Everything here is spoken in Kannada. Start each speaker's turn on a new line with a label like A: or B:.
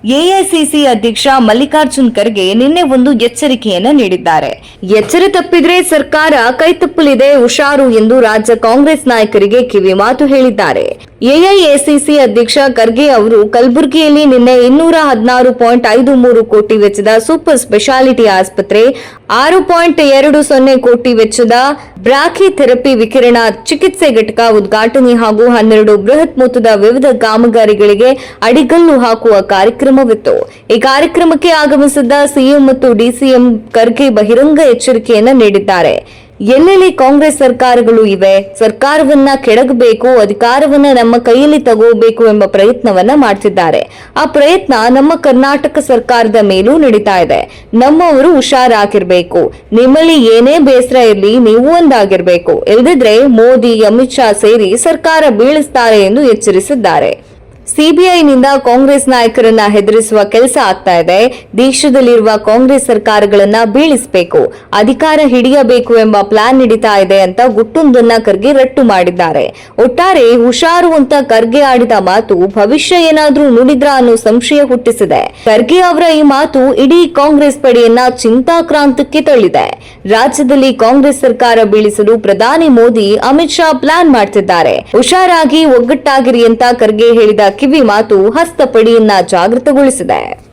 A: ಎಐಸಿಸಿ ಅಧ್ಯಕ್ಷ ಮಲ್ಲಿಕಾರ್ಜುನ್ ಖರ್ಗೆ ನಿನ್ನೆ ಒಂದು ಎಚ್ಚರಿಕೆಯನ್ನ ನೀಡಿದ್ದಾರೆ. ಎಚ್ಚರ ತಪ್ಪಿದ್ರೆ ಸರ್ಕಾರ ಕೈತಪ್ಪಲಿದೆ, ಹುಷಾರು ಎಂದು ರಾಜ್ಯ ಕಾಂಗ್ರೆಸ್ ನಾಯಕರಿಗೆ ಕಿವಿ ಮಾತು ಹೇಳಿದ್ದಾರೆ. ಎಐಎಸಿಸಿ ಅಧ್ಯಕ್ಷ ಖರ್ಗೆ ಅವರು ಕಲಬುರಗಿಯಲ್ಲಿ ನಿನ್ನೆ 216.53 ಕೋಟಿ ವೆಚ್ಚದ ಸೂಪರ್ ಸ್ಪೆಷಾಲಿಟಿ ಆಸ್ಪತ್ರೆ, 6.20 ಕೋಟಿ ವೆಚ್ಚದ ಬ್ರಾಖಿಥೆರಪಿ ವಿಕಿರಣ ಚಿಕಿತ್ಸೆ ಘಟಕ ಉದ್ಘಾಟನೆ ಹಾಗೂ 12 ಬೃಹತ್ ಮೊತ್ತದ ವಿವಿಧ ಕಾಮಗಾರಿಗಳಿಗೆ ಅಡಿಗಲ್ಲು ಹಾಕುವ ಕಾರ್ಯಕ್ರಮವಿತ್ತು. ಈ ಕಾರ್ಯಕ್ರಮಕ್ಕೆ ಆಗಮಿಸಿದ್ದ ಸಿಎಂ ಮತ್ತು ಡಿಸಿಎಂ ಖರ್ಗೆ ಬಹಿರಂಗ ಎಚ್ಚರಿಕೆಯನ್ನ ನೀಡಿದ್ದಾರೆ. ಎಲ್ಲೆಲ್ಲಿ ಕಾಂಗ್ರೆಸ್ ಸರ್ಕಾರಗಳು ಇವೆ, ಸರ್ಕಾರವನ್ನ ಕೆಡಗಬೇಕು, ಅಧಿಕಾರವನ್ನ ನಮ್ಮ ಕೈಯಲ್ಲಿ ತಗೋಬೇಕು ಎಂಬ ಪ್ರಯತ್ನವನ್ನ ಮಾಡ್ತಿದ್ದಾರೆ. ಆ ಪ್ರಯತ್ನ ನಮ್ಮ ಕರ್ನಾಟಕ ಸರ್ಕಾರದ ಮೇಲೂ ನಡೀತಾ ಇದೆ. ನಮ್ಮವರು ಹುಷಾರಾಗಿರ್ಬೇಕು. ನಿಮ್ಮಲ್ಲಿ ಏನೇ ಬೇಸರ ಇರಲಿ, ನೀವು ಒಂದಾಗಿರ್ಬೇಕು. ಇಲ್ಲದಿದ್ರೆ ಮೋದಿ, ಅಮಿತ್ ಶಾ ಸೇರಿ ಸರ್ಕಾರ ಬೀಳಿಸ್ತಾರೆ ಎಂದು ಎಚ್ಚರಿಸಿದ್ದಾರೆ. ಸಿಬಿಐನಿಂದ ಕಾಂಗ್ರೆಸ್ ನಾಯಕರನ್ನ ಹೆದರಿಸುವ ಕೆಲಸ ಆಗ್ತಾ ಇದೆ. ದೇಶದಲ್ಲಿರುವ ಕಾಂಗ್ರೆಸ್ ಸರ್ಕಾರಗಳನ್ನ ಬೀಳಿಸಬೇಕು, ಅಧಿಕಾರ ಹಿಡಿಯಬೇಕು ಎಂಬ ಪ್ಲಾನ್ ನಡೀತಾ ಇದೆ ಅಂತ ಗುಟ್ಟೊಂದನ್ನ ಖರ್ಗೆ ರಟ್ಟು ಮಾಡಿದ್ದಾರೆ. ಒಟ್ಟಾರೆ ಹುಷಾರು ಅಂತ ಖರ್ಗೆ ಆಡಿದ ಮಾತು ಭವಿಷ್ಯ ಏನಾದ್ರೂ ನುಡಿದ್ರ ಅನ್ನೋ ಸಂಶಯ ಹುಟ್ಟಿಸಿದೆ. ಖರ್ಗೆ ಅವರ ಈ ಮಾತು ಇಡೀ ಕಾಂಗ್ರೆಸ್ ಪಡೆಯನ್ನ ಚಿಂತಾಕ್ರಾಂತಕ್ಕೆ ತಳ್ಳಿದೆ. ರಾಜ್ಯದಲ್ಲಿ ಕಾಂಗ್ರೆಸ್ ಸರ್ಕಾರ ಬೀಳಿಸಲು ಪ್ರಧಾನಿ ಮೋದಿ, ಅಮಿತ್ ಶಾ ಪ್ಲಾನ್ ಮಾಡ್ತಿದ್ದಾರೆ. ಹುಷಾರಾಗಿ ಒಗ್ಗಟ್ಟಾಗಿರಿ ಅಂತ ಖರ್ಗೆ ಹೇಳಿದ ಕಿವಿ ಮಾತು ಹಸ್ತಪಡಿಯನ್ನ ಜಾಗೃತಗೊಳಿಸಿದೆ.